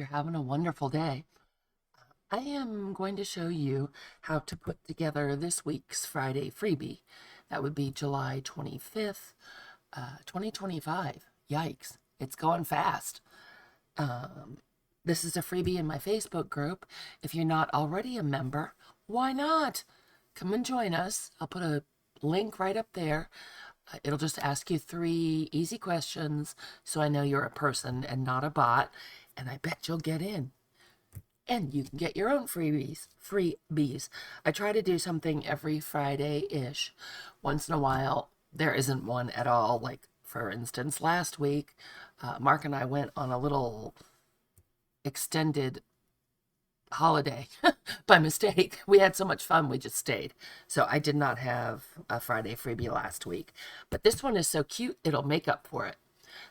you're having a wonderful day. I am going to show you how to put together this week's Friday freebie. That would be July 25th, 2025. Yikes, it's going fast. This is a freebie in my Facebook group. If you're not already a member, why not? Come and join us. I'll put a link right up there. It'll just ask you 3 easy questions so I know you're a person and not a bot, and I bet you'll get in. And you can get your own freebies. I try to do something every Friday-ish. Once in a while, there isn't one at all. Like, for instance, last week, Mark and I went on a little extended holiday by mistake. We had so much fun, we just stayed. So I did not have a Friday freebie last week. But this one is so cute, it'll make up for it.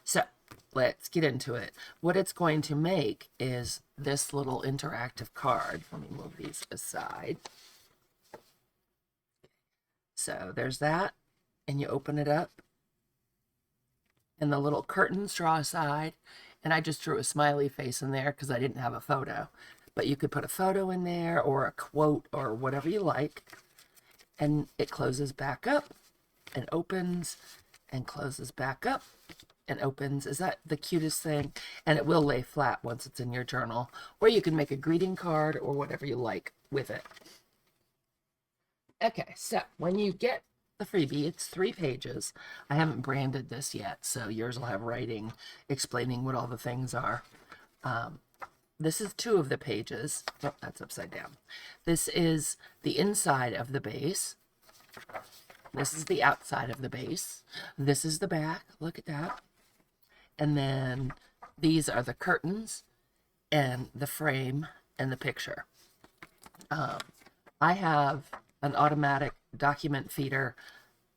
So let's get into it. What it's going to make is this little interactive card. Let me move these aside. So there's that, and you open it up, and the little curtains draw aside, and I just drew a smiley face in there because I didn't have a photo. But you could put a photo in there or a quote or whatever you like, and it closes back up and opens and closes back up and opens. Is that the cutest thing? And it will lay flat once it's in your journal, or you can make a greeting card or whatever you like with it. Okay, so when you get the freebie, it's 3 pages. I haven't branded this yet, so yours will have writing explaining what all the things are. This is 2 of the pages. Oh, that's upside down. This is the inside of the base. This is the outside of the base. This is the back. Look at that. And then these are the curtains and the frame and the picture. I have an automatic document feeder,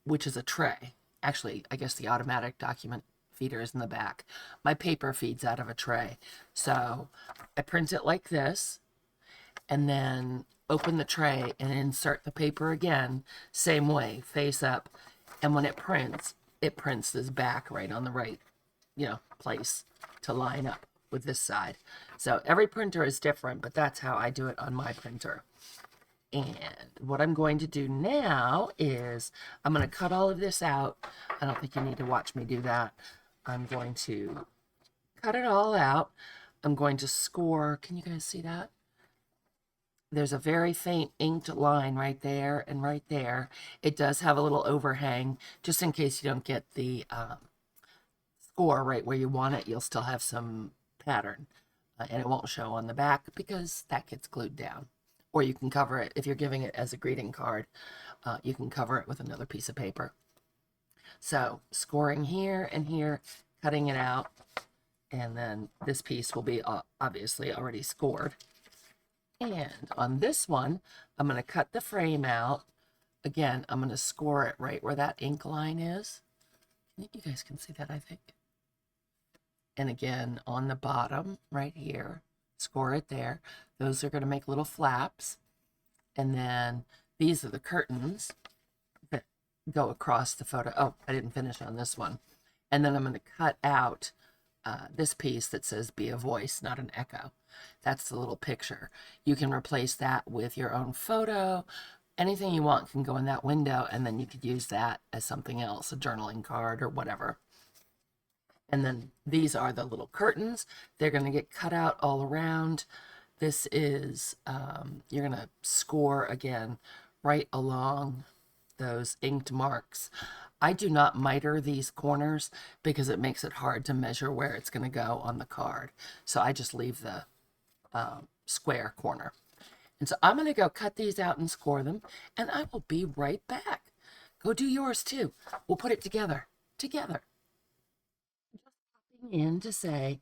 which is a tray. Actually, I guess the automatic document feeder is in the back. My paper feeds out of a tray. So I print it like this, and then open the tray and insert the paper again, same way, face up. And when it prints this back right on the right, place to line up with this side. So every printer is different, but that's how I do it on my printer. And what I'm going to do now is I'm going to cut all of this out. I don't think you need to watch me do that. I'm going to cut it all out. I'm going to score. Can you guys see that? There's a very faint inked line right there and right there. It does have a little overhang, just in case you don't get the score right where you want it. You'll still have some pattern, and it won't show on the back because that gets glued down. Or you can cover it, if you're giving it as a greeting card, you can cover it with another piece of paper. So scoring here and here, cutting it out, and then this piece will be obviously already scored. And on this one, I'm going to cut the frame out. Again, I'm going to score it right where that ink line is. You guys can see that, I think. And again, on the bottom right here, score it there. Those are going to make little flaps. And then these are the curtains that go across the photo. Oh, I didn't finish on this one. And then I'm going to cut out this piece that says be a voice, not an echo. That's the little picture. You can replace that with your own photo. Anything you want can go in that window, and then you could use that as something else, a journaling card or whatever. And then these are the little curtains. They're going to get cut out all around. This is, you're going to score again right along those inked marks. I do not miter these corners because it makes it hard to measure where it's going to go on the card. So I just leave the square corner. And so I'm going to go cut these out and score them, and I will be right back. Go do yours too. We'll put it together. In to say,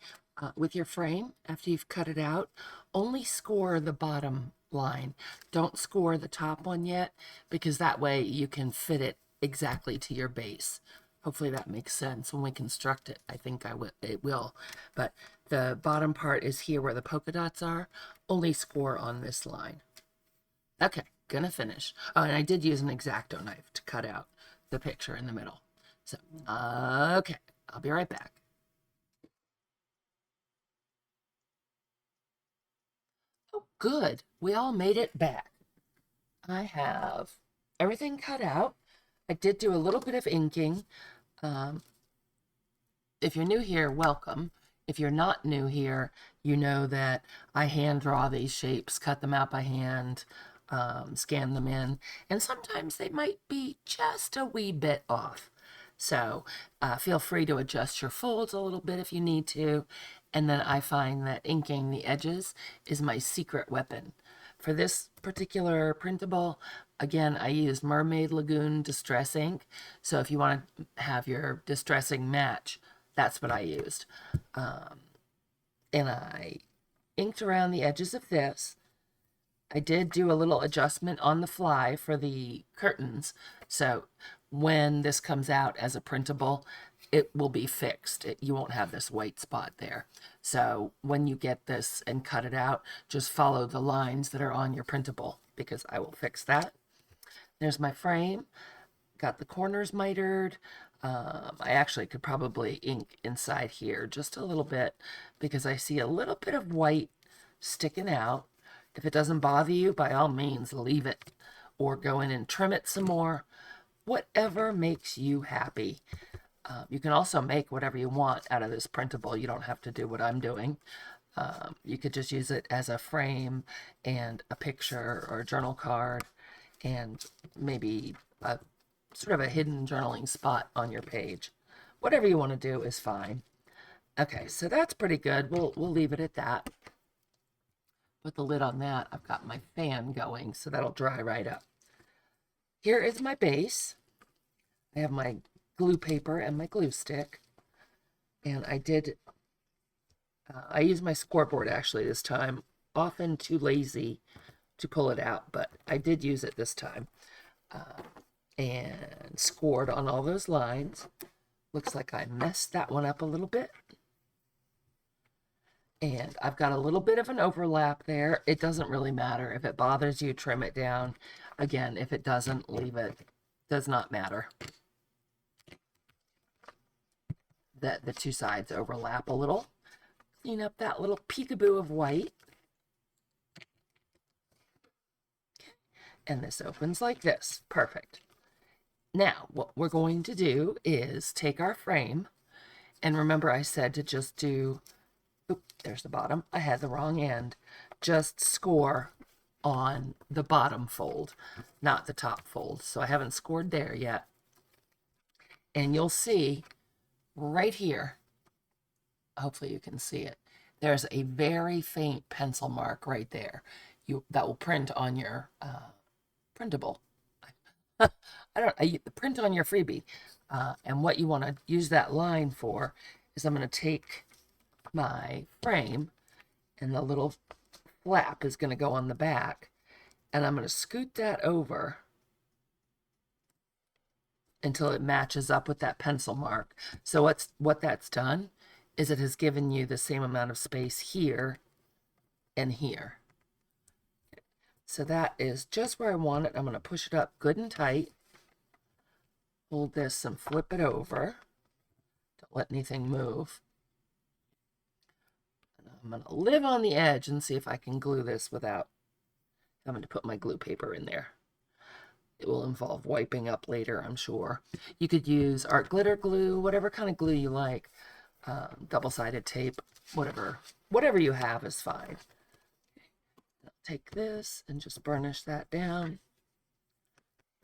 with your frame, after you've cut it out, only score the bottom line. Don't score the top one yet, because that way you can fit it exactly to your base. Hopefully that makes sense when we construct it. I think it will. But the bottom part is here where the polka dots are. Only score on this line. Okay, gonna finish. Oh, and I did use an X-Acto knife to cut out the picture in the middle. So, okay, I'll be right back. good. We all made it back. I have everything cut out. I did do a little bit of inking. Um, if you're new here, welcome. If you're not new here, you know that I hand draw these shapes, cut them out by hand, scan them in, and sometimes they might be just a wee bit off. So feel free to adjust your folds a little bit if you need to. And then I find that inking the edges is my secret weapon. For this particular printable, again, I used Mermaid Lagoon Distress ink. So if you want to have your distressing match, that's what I used. And I inked around the edges of this. I did do a little adjustment on the fly for the curtains. So when this comes out as a printable, it will be fixed. You won't have this white spot there. So when you get this and cut it out, just follow the lines that are on your printable because I will fix that. There's my frame. Got the corners mitered. I actually could probably ink inside here just a little bit because I see a little bit of white sticking out. If it doesn't bother you, by all means, leave it or go in and trim it some more. Whatever makes you happy. You can also make whatever you want out of this printable. You don't have to do what I'm doing. You could just use it as a frame and a picture or a journal card and maybe a sort of a hidden journaling spot on your page. Whatever you want to do is fine. Okay, so that's pretty good. We'll leave it at that. Put the lid on that. I've got my fan going, so that'll dry right up. Here is my base. I have my glue paper and my glue stick. And I used my scoreboard actually this time. Often too lazy to pull it out, but I did use it this time. And scored on all those lines. Looks like I messed that one up a little bit. And I've got a little bit of an overlap there. It doesn't really matter. If it bothers you, trim it down. Again, if it doesn't, leave it. Does not matter. That the two sides overlap a little. Clean up that little peekaboo of white. And this opens like this. Perfect. Now, what we're going to do is take our frame. And remember I said to just do... Oop, there's the bottom. I had the wrong end. Just score on the bottom fold, not the top fold. So I haven't scored there yet. And you'll see right here, hopefully you can see it, there's a very faint pencil mark right there. That will print on your printable. I print on your freebie. And what you want to use that line for is I'm going to take my frame and the little flap is going to go on the back and I'm going to scoot that over until it matches up with that pencil mark. So what that's done is it has given you the same amount of space here and here. So that is just where I want it. I'm going to push it up good and tight. Hold this and flip it over. Don't let anything move. And I'm going to live on the edge and see if I can glue this without having to put my glue paper in there. It will involve wiping up later, I'm sure. You could use art glitter glue, whatever kind of glue you like. Double-sided tape, whatever you have is fine. I'll take this and just burnish that down.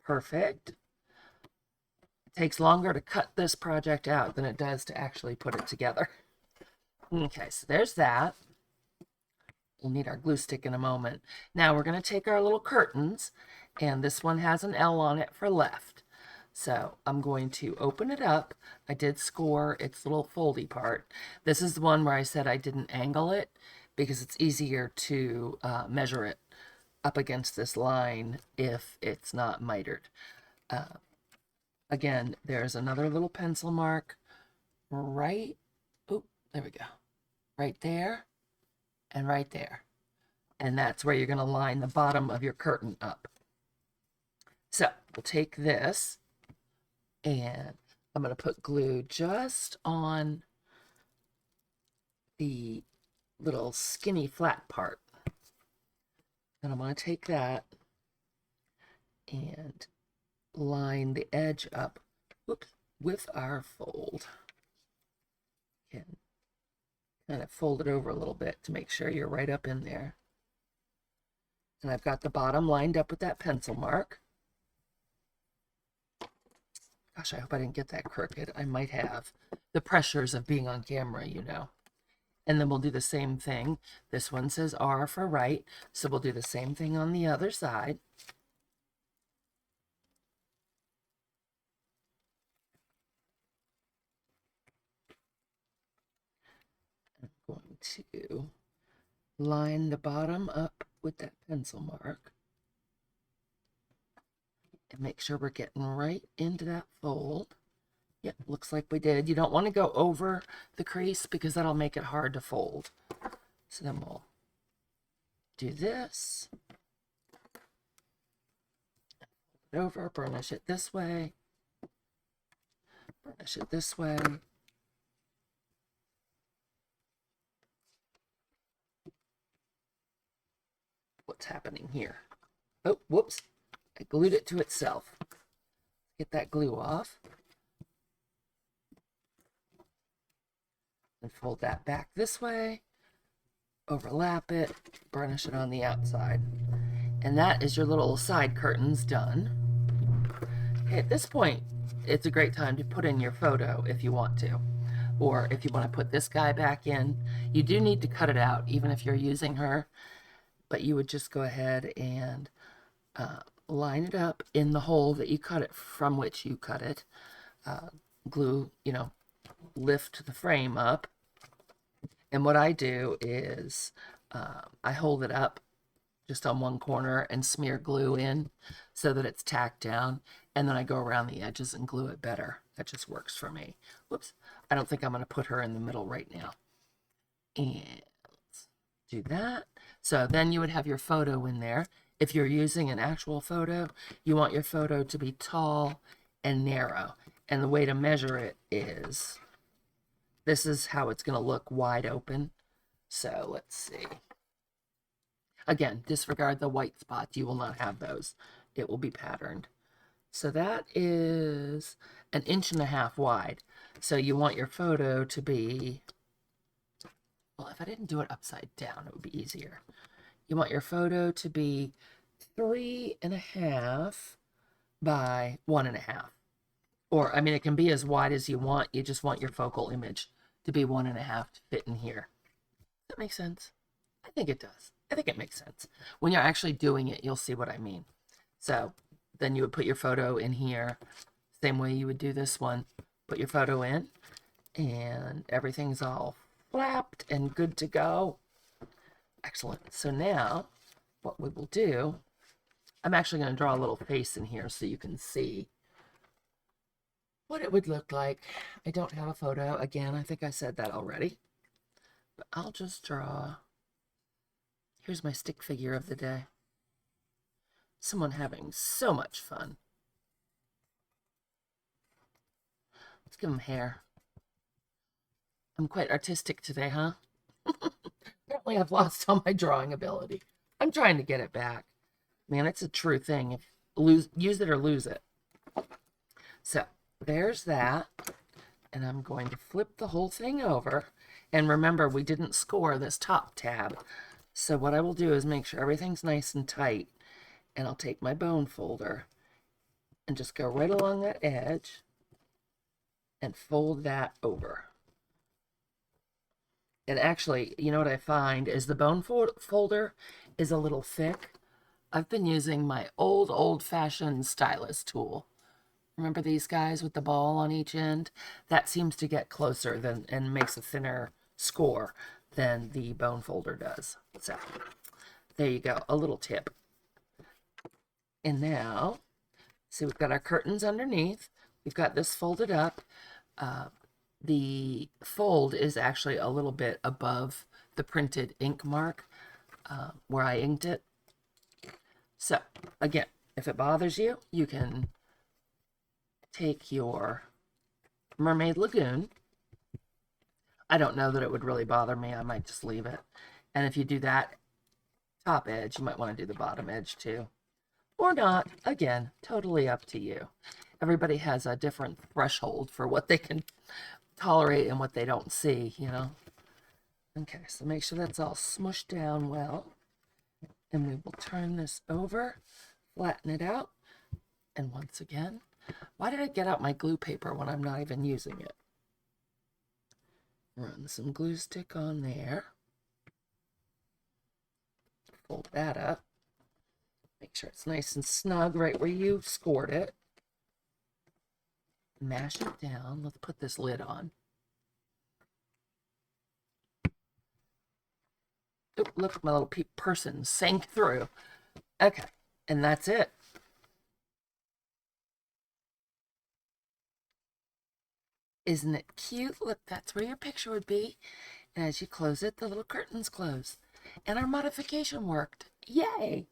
Perfect. It takes longer to cut this project out than it does to actually put it together. Okay, so there's that. We'll need our glue stick in a moment. Now we're going to take our little curtains, and this one has an L on it for left. So I'm going to open it up. I did score its little foldy part. This is the one where I said I didn't angle it because it's easier to measure it up against this line if it's not mitered. Again, there's another little pencil mark right, oh, there we go, right there and right there. And that's where you're going to line the bottom of your curtain up. So we'll take this and I'm going to put glue just on the little skinny flat part. And I'm going to take that and line the edge up, whoops, with our fold. And kind of fold it over a little bit to make sure you're right up in there. And I've got the bottom lined up with that pencil mark. Gosh, I hope I didn't get that crooked. I might have. The pressures of being on camera, you know. And then we'll do the same thing. This one says R for right, so we'll do the same thing on the other side. I'm going to line the bottom up with that pencil mark and make sure we're getting right into that fold. Yep, looks like we did. You don't want to go over the crease because that'll make it hard to fold. So then we'll do this. Fold it over, burnish it this way. Burnish it this way. What's happening here? Oh, whoops. I glued it to itself. Get that glue off. And fold that back this way. Overlap it. Burnish it on the outside. And that is your little side curtains done. Okay, at this point, it's a great time to put in your photo if you want to. Or if you want to put this guy back in. You do need to cut it out, even if you're using her. But you would just go ahead and line it up in the hole that you cut it, from which you cut it. Glue, you know, lift the frame up. And what I do is I hold it up just on one corner and smear glue in so that it's tacked down. And then I go around the edges and glue it better. That just works for me. Whoops. I don't think I'm going to put her in the middle right now. And let's do that. So then you would have your photo in there. If you're using an actual photo, you want your photo to be tall and narrow. And the way to measure it is, this is how it's going to look wide open. So let's see. Again, disregard the white spots. You will not have those. It will be patterned. So that is 1.5 inches wide. So you want your photo to be, well, if I didn't do it upside down, it would be easier. You want your photo to be 3.5 by 1.5. Or, I mean, it can be as wide as you want. You just want your focal image to be 1.5 to fit in here. Does that make sense? I think it does. I think it makes sense. When you're actually doing it, you'll see what I mean. So then you would put your photo in here, same way you would do this one. Put your photo in, and everything's all flapped and good to go. Excellent. So now what we will do, I'm actually going to draw a little face in here so you can see what it would look like. I don't have a photo. Again, I think I said that already. But I'll just draw. Here's my stick figure of the day. Someone having so much fun. Let's give him hair. I'm quite artistic today, huh? Apparently I've lost all my drawing ability. I'm trying to get it back. Man, it's a true thing. Use it or lose it. So there's that. And I'm going to flip the whole thing over. And remember, we didn't score this top tab. So what I will do is make sure everything's nice and tight. And I'll take my bone folder and just go right along that edge and fold that over. And actually, you know what I find is the bone folder is a little thick. I've been using my old-fashioned stylus tool. Remember these guys with the ball on each end? That seems to get closer than and makes a thinner score than the bone folder does. So there you go, a little tip. And now, see, we've got our curtains underneath. We've got this folded up. The fold is actually a little bit above the printed ink mark where I inked it. So, again, if it bothers you, you can take your Mermaid Lagoon. I don't know that it would really bother me. I might just leave it. And if you do that, top edge. You might want to do the bottom edge too. Or not. Again, totally up to you. Everybody has a different threshold for what they can tolerate and what they don't see, you know. Okay, so make sure that's all smushed down well. And we will turn this over, flatten it out. And once again, why did I get out my glue paper when I'm not even using it? Run some glue stick on there. Fold that up. Make sure it's nice and snug right where you scored it. Mash it down. Let's put this lid on. Oh, look, my little person sank through. Okay, and that's it. Isn't it cute? Look, that's where your picture would be. And as you close it, the little curtains close. And our modification worked. Yay!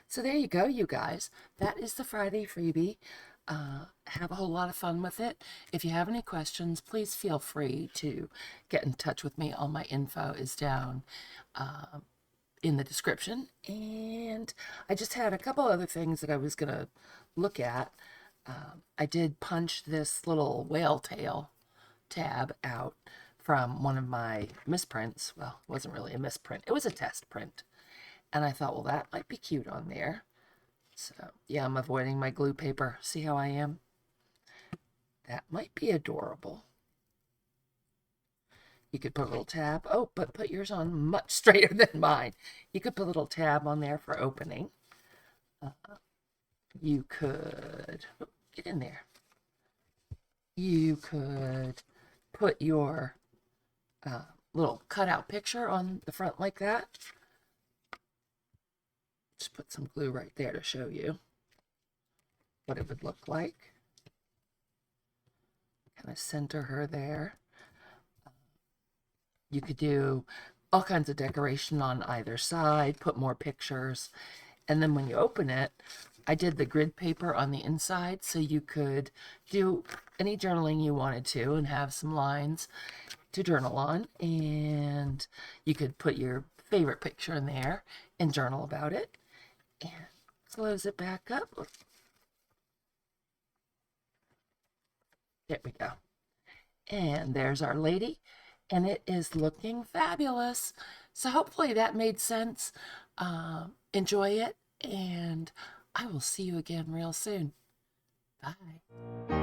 So there you go, you guys. That is the Friday freebie. Have a whole lot of fun with it. If you have any questions, please feel free to get in touch with me. All my info is down in the description. And I just had a couple other things that I was going to look at. I did punch this little whale tail tab out from one of my misprints. Well, it wasn't really a misprint. It was a test print. And I thought, well, that might be cute on there. So, yeah, I'm avoiding my glue paper. See how I am? That might be adorable. You could put a little tab. Oh, but put yours on much straighter than mine. You could put a little tab on there for opening. You could, get in there. You could put your little cutout picture on the front like that. Just put some glue right there to show you what it would look like. Kind of center her there. You could do all kinds of decoration on either side, put more pictures. And then when you open it, I did the grid paper on the inside so you could do any journaling you wanted to and have some lines to journal on. And you could put your favorite picture in there and journal about it. And close it back up. There we go. And there's our lady. And it is looking fabulous. So hopefully that made sense. Enjoy it. And I will see you again real soon. Bye.